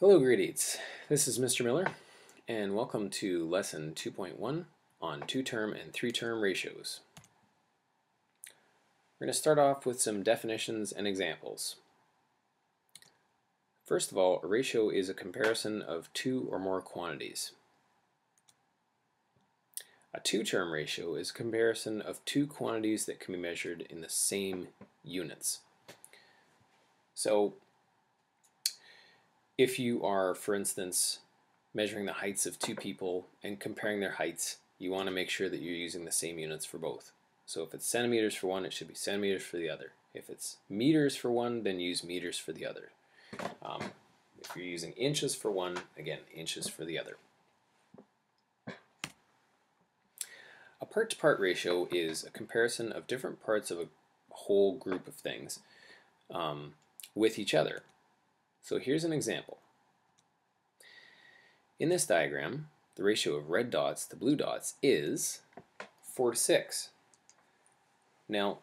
Hello grade 8s, this is Mr. Miller and welcome to lesson 2.1 on 2-term and 3-term ratios. We're going to start off with some definitions and examples. First of all, a ratio is a comparison of two or more quantities. A 2-term ratio is a comparison of two quantities that can be measured in the same units. So if you are, for instance, measuring the heights of two people and comparing their heights, you want to make sure that you're using the same units for both. So if it's centimeters for one, it should be centimeters for the other. If it's meters for one, then use meters for the other. If you're using inches for one, again, inches for the other. A part-to-part ratio is a comparison of different parts of a whole group of things with each other. So here's an example. In this diagram, the ratio of red dots to blue dots is 4 to 6. Now,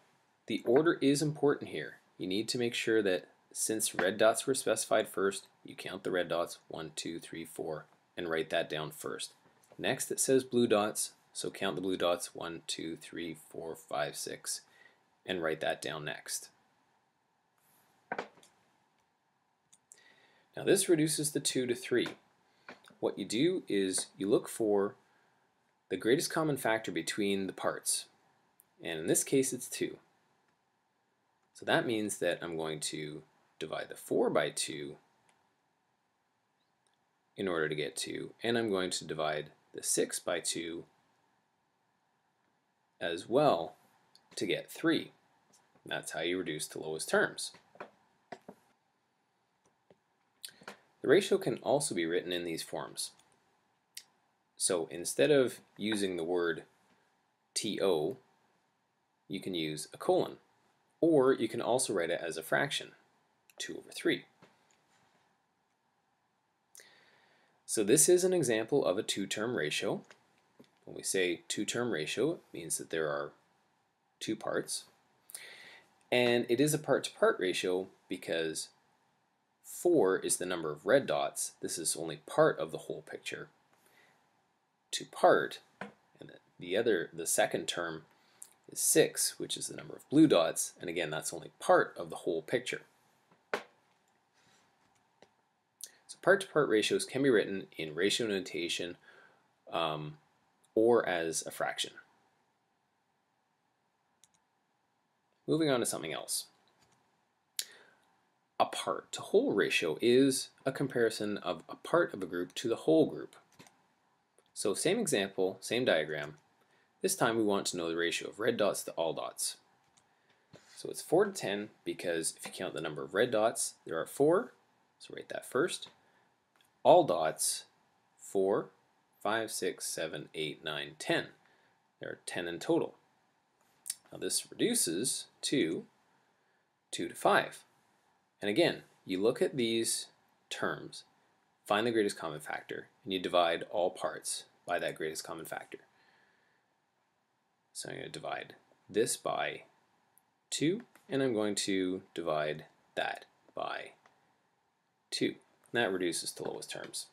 the order is important here. You need to make sure that since red dots were specified first, you count the red dots 1, 2, 3, 4 and write that down first. Next it says blue dots, so count the blue dots 1, 2, 3, 4, 5, 6 and write that down next. Now this reduces the 2 to 3. What you do is you look for the greatest common factor between the parts, and in this case it's 2. So that means that I'm going to divide the 4 by 2 in order to get 2, and I'm going to divide the 6 by 2 as well to get 3. And that's how you reduce to lowest terms. The ratio can also be written in these forms. So instead of using the word TO, you can use a colon, or you can also write it as a fraction, 2 over 3. So this is an example of a 2-term ratio. When we say 2-term ratio, it means that there are two parts. And it is a part-to-part ratio because 4 is the number of red dots. This is only part of the whole picture. To part, and the second term is 6, which is the number of blue dots, and again that's only part of the whole picture. So part-to-part ratios can be written in ratio notation or as a fraction. Moving on to something else. A part-to-whole ratio is a comparison of a part of a group to the whole group. So same example, same diagram. This time we want to know the ratio of red dots to all dots. So it's 4 to 10 because if you count the number of red dots, there are 4. So write that first. All dots, 4, 5, 6, 7, 8, 9, 10. There are 10 in total. Now this reduces to 2 to 5. And again, you look at these terms, find the greatest common factor, and you divide all parts by that greatest common factor. So I'm going to divide this by 2, and I'm going to divide that by 2. And that reduces to lowest terms.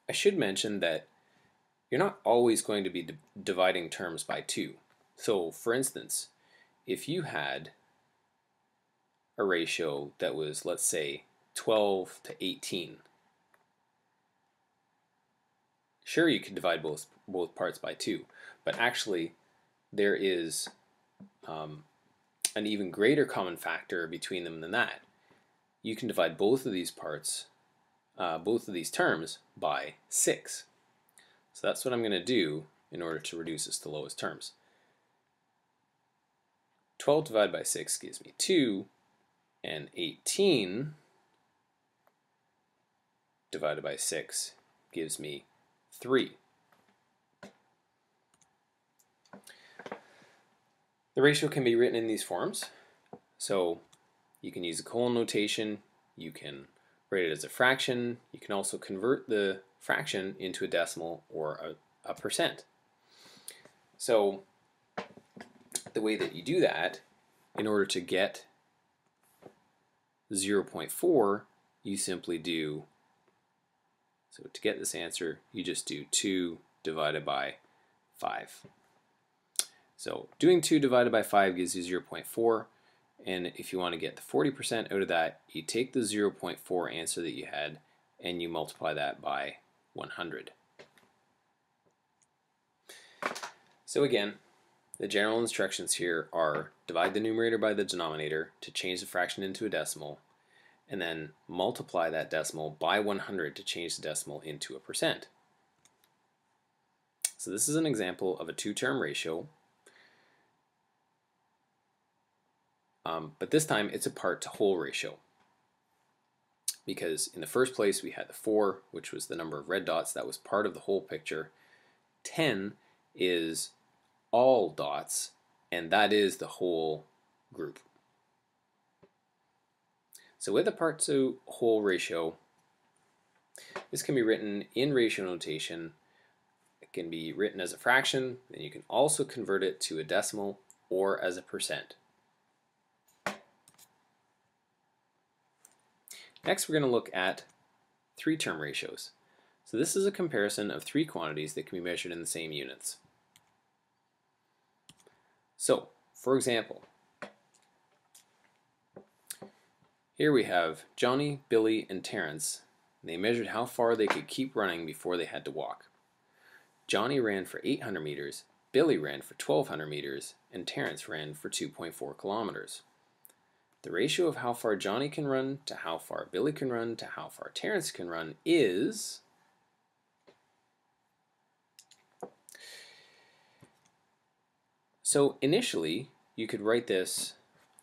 I should mention that you're not always going to be dividing terms by 2. So for instance, if you had a ratio that was, let's say, 12 to 18. Sure, you could divide both parts by 2, but actually there is an even greater common factor between them than that. You can divide both of these parts, both of these terms, by 6. So that's what I'm going to do in order to reduce this to lowest terms. 12 divided by 6 gives me 2, and 18 divided by 6 gives me 3. The ratio can be written in these forms. So you can use a colon notation, you can write it as a fraction, you can also convert the fraction into a decimal or a percent. So the way that you do that, in order to get 0.4, you simply do, so to get this answer, you just do 2 divided by 5. So doing 2 divided by 5 gives you 0.4, and if you want to get the 40% out of that, you take the 0.4 answer that you had and you multiply that by 100. So again, the general instructions here are divide the numerator by the denominator to change the fraction into a decimal, and then multiply that decimal by 100 to change the decimal into a percent. So this is an example of a two-term ratio, but this time it's a part to whole ratio, because in the first place we had the 4, which was the number of red dots that was part of the whole picture. 10 is all dots, and that is the whole group. So with a part to whole ratio, this can be written in ratio notation. It can be written as a fraction, and you can also convert it to a decimal or as a percent. Next, we're going to look at three-term ratios. So this is a comparison of three quantities that can be measured in the same units. So, for example, here we have Johnny, Billy, and Terrence. They measured how far they could keep running before they had to walk. Johnny ran for 800 meters, Billy ran for 1200 meters, and Terrence ran for 2.4 kilometers. The ratio of how far Johnny can run to how far Billy can run to how far Terrence can run is so initially you could write this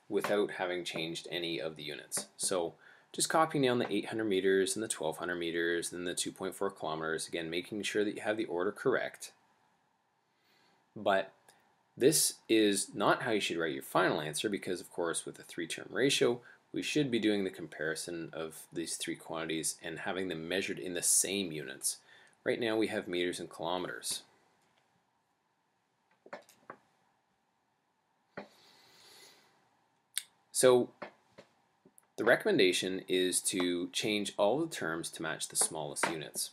without having changed any of the units. So just copying down the 800 meters and the 1200 meters and the 2.4 kilometers, again making sure that you have the order correct. But this is not how you should write your final answer, because of course with a three-term ratio we should be doing the comparison of these three quantities and having them measured in the same units. Right now we have meters and kilometers. So the recommendation is to change all the terms to match the smallest units.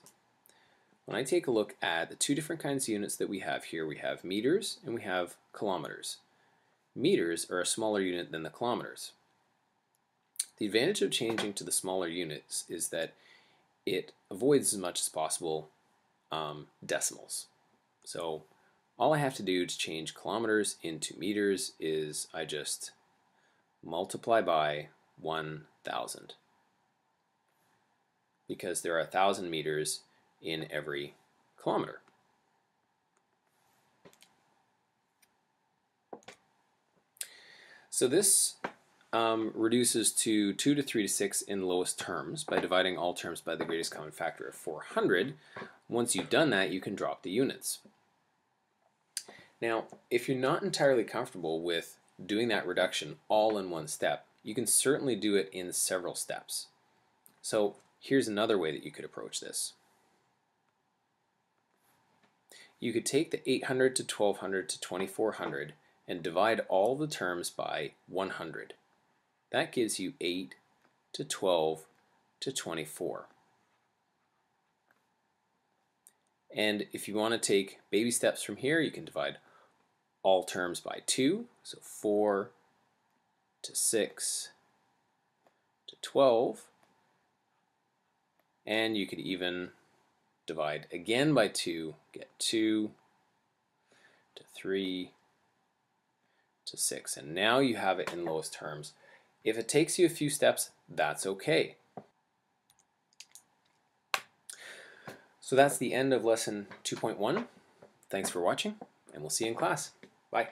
When I take a look at the two different kinds of units that we have here, we have meters and we have kilometers. Meters are a smaller unit than the kilometers. The advantage of changing to the smaller units is that it avoids as much as possible decimals. So all I have to do to change kilometers into meters is I just multiply by 1,000, because there are 1,000 meters in every kilometer. So this reduces to 2 to 3 to 6 in lowest terms by dividing all terms by the greatest common factor of 400. Once you've done that, you can drop the units. Now, if you're not entirely comfortable with doing that reduction all in one step, you can certainly do it in several steps. So here's another way that you could approach this. You could take the 800 to 1200 to 2400 and divide all the terms by 100. That gives you 8 to 12 to 24. And if you want to take baby steps from here, you can divide all terms by 2, so 4 to 6 to 12. And you could even divide again by 2, get 2 to 3 to 6. And now you have it in lowest terms. If it takes you a few steps, that's okay. So that's the end of lesson 2.1. Thanks for watching, and we'll see you in class. Bye.